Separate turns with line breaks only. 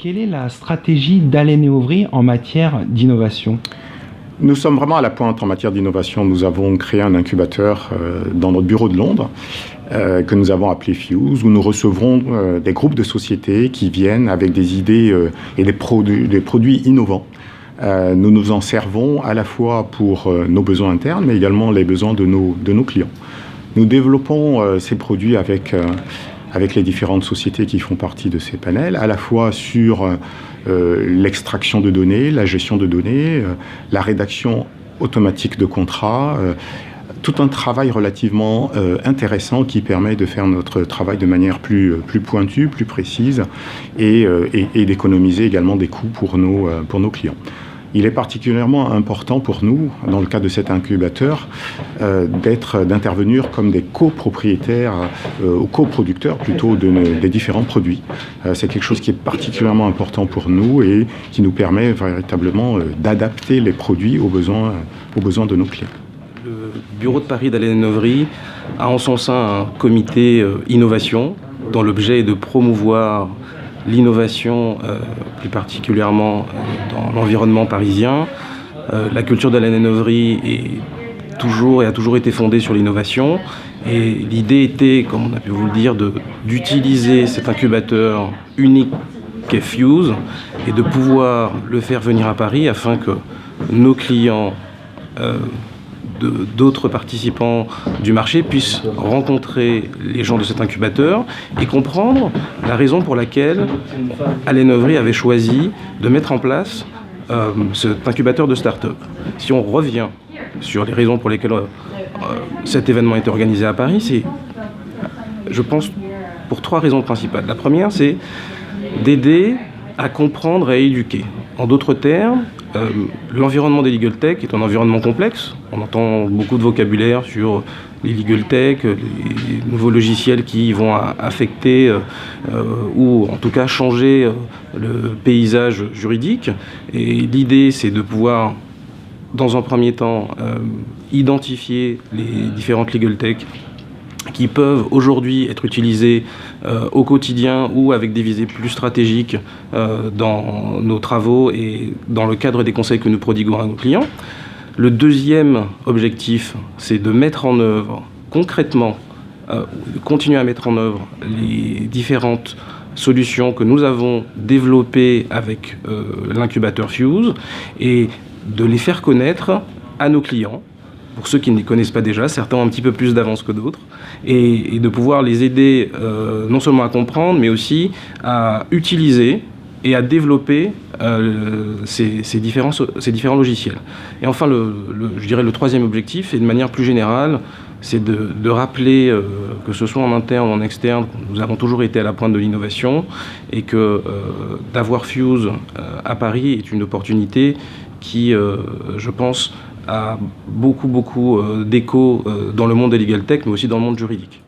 quelle est la stratégie d'Allen & Overy en matière d'innovation?
Nous sommes vraiment à la pointe en matière d'innovation. Nous avons créé un incubateur dans notre bureau de Londres que nous avons appelé Fuse, où nous recevrons des groupes de sociétés qui viennent avec des idées et des produits innovants. Nous nous en servons à la fois pour nos besoins internes, mais également les besoins de nos clients. Nous développons ces produits avec les différentes sociétés qui font partie de ces panels, à la fois sur l'extraction de données, la gestion de données, la rédaction automatique de contrats, tout un travail relativement intéressant qui permet de faire notre travail de manière plus pointue, plus précise et d'économiser également des coûts pour nos clients. Il est particulièrement important pour nous, dans le cas de cet incubateur, d'intervenir comme des copropriétaires ou coproducteurs plutôt des différents produits. C'est quelque chose qui est particulièrement important pour nous et qui nous permet véritablement d'adapter les produits aux besoins de nos clients.
Le bureau de Paris d'Allen & Overy a en son sein un comité innovation dont l'objet est de promouvoir l'innovation, plus particulièrement dans l'environnement parisien. La culture d'Allen & Overy est toujours et a toujours été fondée sur l'innovation. Et l'idée était, comme on a pu vous le dire, d'utiliser cet incubateur unique qu'est Fuse et de pouvoir le faire venir à Paris afin que nos clients d'autres participants du marché puissent rencontrer les gens de cet incubateur et comprendre la raison pour laquelle Allen & Overy avait choisi de mettre en place cet incubateur de start-up. Si on revient sur les raisons pour lesquelles cet événement est organisé à Paris, c'est, je pense, pour 3 raisons principales. La première, c'est d'aider à comprendre et à éduquer. En d'autres termes, l'environnement des legal tech est un environnement complexe. On entend beaucoup de vocabulaire sur les legal tech, les nouveaux logiciels qui vont affecter ou en tout cas changer le paysage juridique. Et l'idée, c'est de pouvoir, dans un premier temps, identifier les différentes legal tech qui peuvent aujourd'hui être utilisés au quotidien ou avec des visées plus stratégiques dans nos travaux et dans le cadre des conseils que nous prodiguons à nos clients. Le deuxième objectif, c'est de mettre en œuvre concrètement, continuer à mettre en œuvre les différentes solutions que nous avons développées avec l'incubateur Fuse et de les faire connaître à nos clients. Pour ceux qui ne les connaissent pas déjà, certains ont un petit peu plus d'avance que d'autres, et de pouvoir les aider non seulement à comprendre, mais aussi à utiliser et à développer ces différents logiciels. Et enfin, je dirais le troisième objectif, et de manière plus générale, c'est de rappeler que ce soit en interne ou en externe, nous avons toujours été à la pointe de l'innovation, et que d'avoir Fuse à Paris est une opportunité qui, je pense, a beaucoup d'écho dans le monde des legal tech, mais aussi dans le monde juridique.